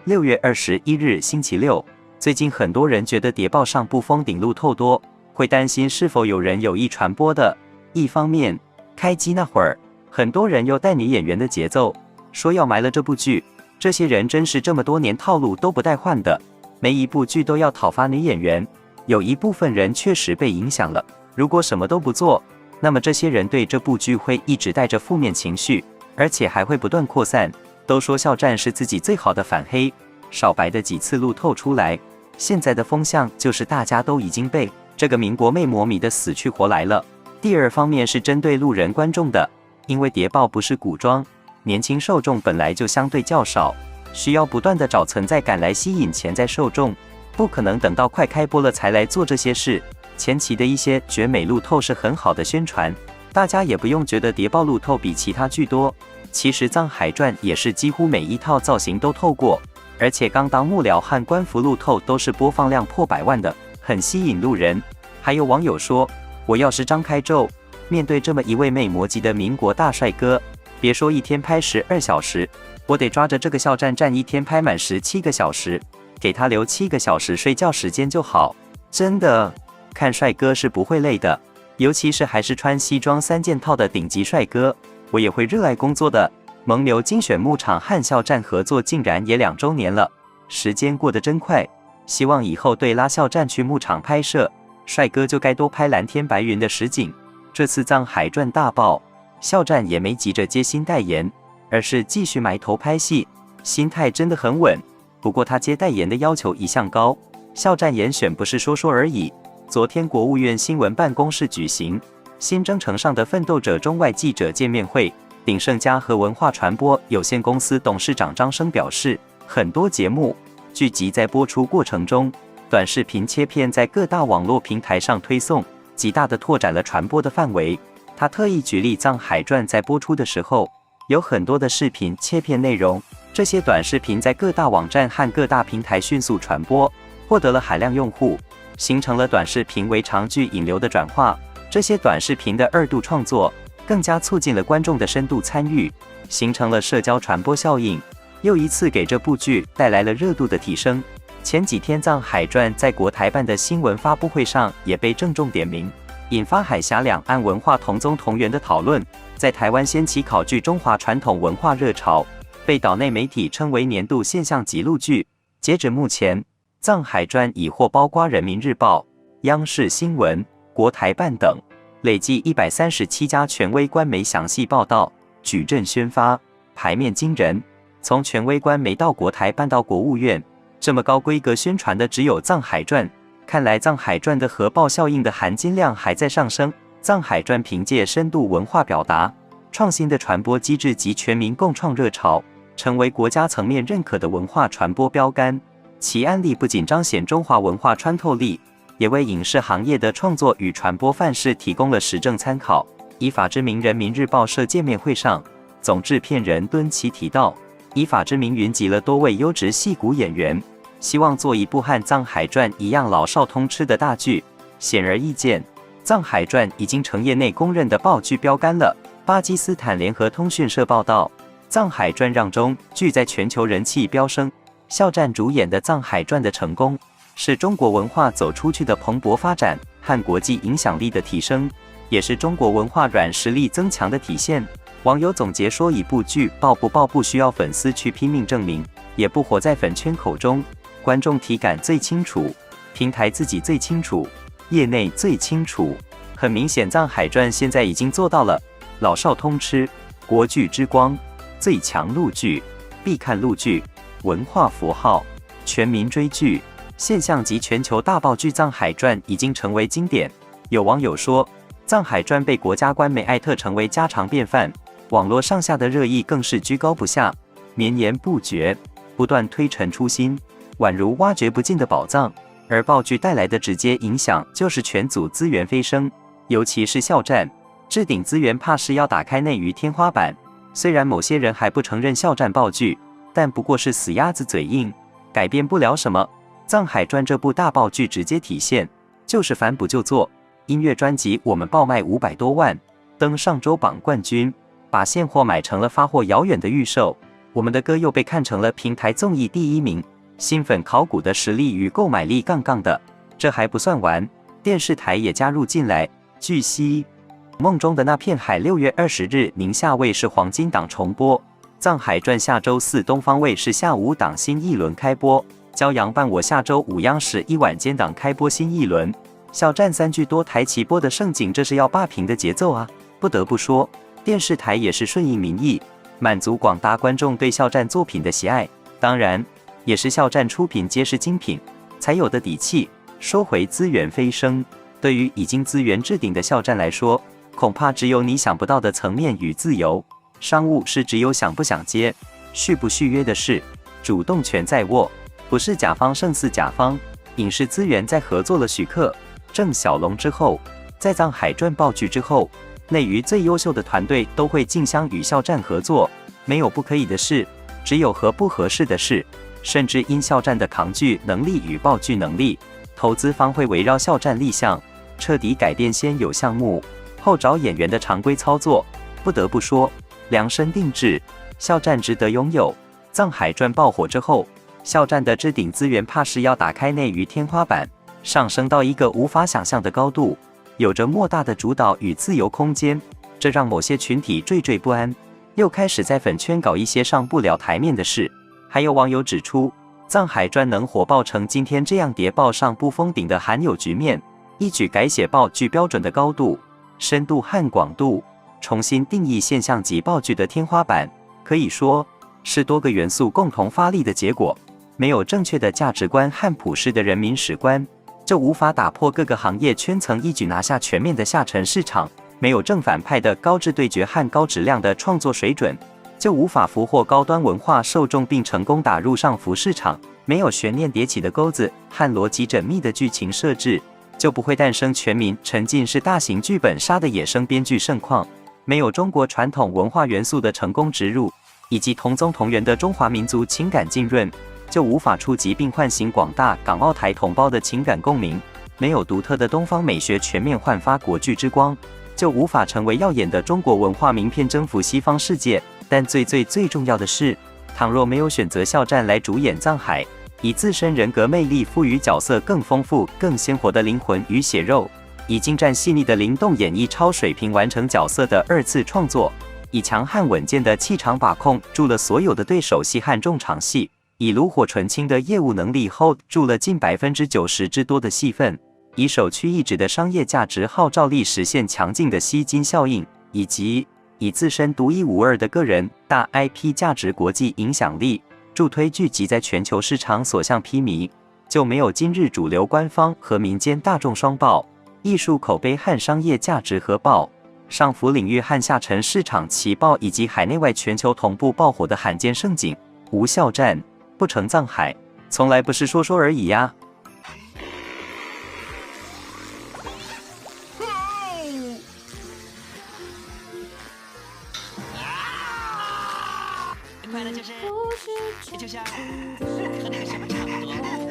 6月21日星期六，最近很多人觉得谍报上不封顶路透多，会担心是否有人有意传播的。一方面，开机那会儿，很多人又带女演员的节奏，说要埋了这部剧。这些人真是这么多年套路都不带换的，每一部剧都要讨伐女演员。有一部分人确实被影响了，如果什么都不做，那么这些人对这部剧会一直带着负面情绪，而且还会不断扩散。都说肖战是自己最好的反黑，少白的几次路透出来。现在的风向就是大家都已经被这个民国妹魔迷的死去活来了。第二方面是针对路人观众的，因为谍报不是古装，年轻受众本来就相对较少，需要不断的找存在感来吸引潜在受众，不可能等到快开播了才来做这些事。前期的一些绝美路透是很好的宣传，大家也不用觉得谍报路透比其他剧多。其实《藏海传》也是几乎每一套造型都透过，而且刚当幕僚和官服路透都是播放量破100万的，很吸引路人。还有网友说，我要是张开咒，面对这么一位魅魔级的民国大帅哥，别说一天拍12小时，我得抓着这个肖战站一天拍满17个小时，给他留7个小时睡觉时间就好。真的，看帅哥是不会累的，尤其是还是穿西装3件套的顶级帅哥，我也会热爱工作的。蒙牛精选牧场和肖战合作竟然也2周年了，时间过得真快。希望以后对拉肖战去牧场拍摄，帅哥就该多拍蓝天白云的实景。这次藏海传大爆，肖战也没急着接新代言，而是继续埋头拍戏，心态真的很稳。不过他接代言的要求一向高，肖战严选不是说说而已。昨天国务院新闻办公室举行新征程上的奋斗者中外记者见面会，鼎盛嘉禾文化传播有限公司董事长张生表示，很多节目剧集在播出过程中，短视频切片在各大网络平台上推送，极大地拓展了传播的范围。他特意举例《藏海传》在播出的时候，有很多的视频切片内容，这些短视频在各大网站和各大平台迅速传播，获得了海量用户，形成了短视频为长剧引流的转化。这些短视频的2度创作，更加促进了观众的深度参与，形成了社交传播效应，又一次给这部剧带来了热度的提升。前几天《藏海传》在国台办的新闻发布会上也被郑重点名，引发海峡两岸文化同宗同源的讨论，在台湾掀起考据中华传统文化热潮，被岛内媒体称为年度现象级陆剧。截止目前，《藏海传》已获包括人民日报、央视新闻、国台办等累计137家权威官媒详细报道，矩阵宣发，牌面惊人。从权威官媒到国台办到国务院，这么高规格宣传的只有《藏海传》。看来《藏海传》的核爆效应的含金量还在上升。《藏海传》凭借深度文化表达、创新的传播机制及全民共创热潮，成为国家层面认可的文化传播标杆。其案例不仅彰显中华文化穿透力，也为影视行业的创作与传播范式提供了实证参考。依法之名人民日报社见面会上，总制片人敦琪提到，依法之名云集了多位优质戏骨演员，希望做一部和《藏海传》一样老少通吃的大剧。显而易见，《藏海传》已经成业内公认的爆剧标杆了。巴基斯坦联合通讯社报道，《藏海传》让中剧在全球人气飙升。肖战主演的《藏海传》的成功，是中国文化走出去的蓬勃发展和国际影响力的提升，也是中国文化软实力增强的体现。网友总结说，一部剧爆不爆不需要粉丝去拼命证明，也不活在粉圈口中，观众体感最清楚，平台自己最清楚，业内最清楚。很明显，《藏海传》现在已经做到了老少通吃，国剧之光，最强陆剧，必看陆剧，文化符号，全民追剧，现象级全球大爆剧《藏海传》已经成为经典。有网友说，《藏海传》被国家官媒艾特成为家常便饭，网络上下的热议更是居高不下，绵延不绝，不断推陈出新，宛如挖掘不尽的宝藏。而爆剧带来的直接影响就是全组资源飞升，尤其是肖战，置顶资源怕是要打开内娱天花板。虽然某些人还不承认肖战爆剧，但不过是死鸭子嘴硬，改变不了什么。《藏海传》这部大爆剧直接体现就是反哺就做。音乐专辑我们爆卖500多万，登上周榜冠军，把现货买成了发货遥远的预售。我们的歌又被看成了平台综艺第1名，新粉考古的实力与购买力杠杠的。这还不算完，电视台也加入进来。据悉，梦中的那片海6月20日宁夏卫视黄金档重播，《藏海传》下周4东方卫视下午档新一轮开播，《骄阳伴我》下周5央视1晚间档开播新一轮。肖战3剧多台齐播的盛景，这是要霸屏的节奏啊！不得不说，电视台也是顺应民意，满足广大观众对肖战作品的喜爱。当然，也是肖战出品皆是精品，才有的底气收回资源飞升。对于已经资源置顶的肖战来说，恐怕只有你想不到的层面与自由。商务是只有想不想接、续不续约的事，主动权在握，不是甲方胜似甲方。影视资源在合作了许可、郑晓龙之后，在《藏海传》爆剧之后，内娱最优秀的团队都会竞相与肖战合作，没有不可以的事，只有合不合适的事。甚至因肖战的扛剧能力与爆剧能力，投资方会围绕肖战立项，彻底改变先有项目后找演员的常规操作。不得不说，量身定制，肖战值得拥有。《藏海传》爆火之后，肖战的置顶资源怕是要打开内娱天花板，上升到一个无法想象的高度，有着莫大的主导与自由空间，这让某些群体惴惴不安，又开始在粉圈搞一些上不了台面的事。还有网友指出，《藏海传》能火爆成今天这样谍报上不封顶的罕有局面，一举改写爆剧标准的高度、深度和广度，重新定义现象级爆剧的天花板，可以说是多个元素共同发力的结果。没有正确的价值观和朴实的人民史观，就无法打破各个行业圈层，一举拿下全面的下沉市场；没有正反派的高质对决和高质量的创作水准，就无法俘获高端文化受众并成功打入上浮市场；没有悬念叠起的钩子和逻辑缜密的剧情设置，就不会诞生全民沉浸式大型剧本杀的野生编剧盛况；没有中国传统文化元素的成功植入，以及同宗同源的中华民族情感浸润，就无法触及并唤醒广大港澳台同胞的情感共鸣；没有独特的东方美学全面焕发国剧之光，就无法成为耀眼的中国文化名片征服西方世界。但最重要的是，倘若没有选择肖战来主演《藏海》，以自身人格魅力赋予角色更丰富、更鲜活的灵魂与血肉，以精湛细腻的灵动演绎超水平完成角色的2次创作，以强悍稳健的气场把控住了所有的对手戏和重场戏，以炉火纯青的业务能力 hold 住了近90%之多的戏份，以首屈一指的商业价值号召力实现强劲的吸金效应，以及以自身独一无二的个人大 IP 价值、国际影响力助推剧集在全球市场所向披靡，就没有今日主流官方和民间大众双爆，艺术口碑和商业价值合爆，上浮领域和下沉市场齐爆，以及海内外全球同步爆火的罕见盛景。无肖战不成藏海，从来不是说说而已呀。快乐就是，就像和那个什么差不多。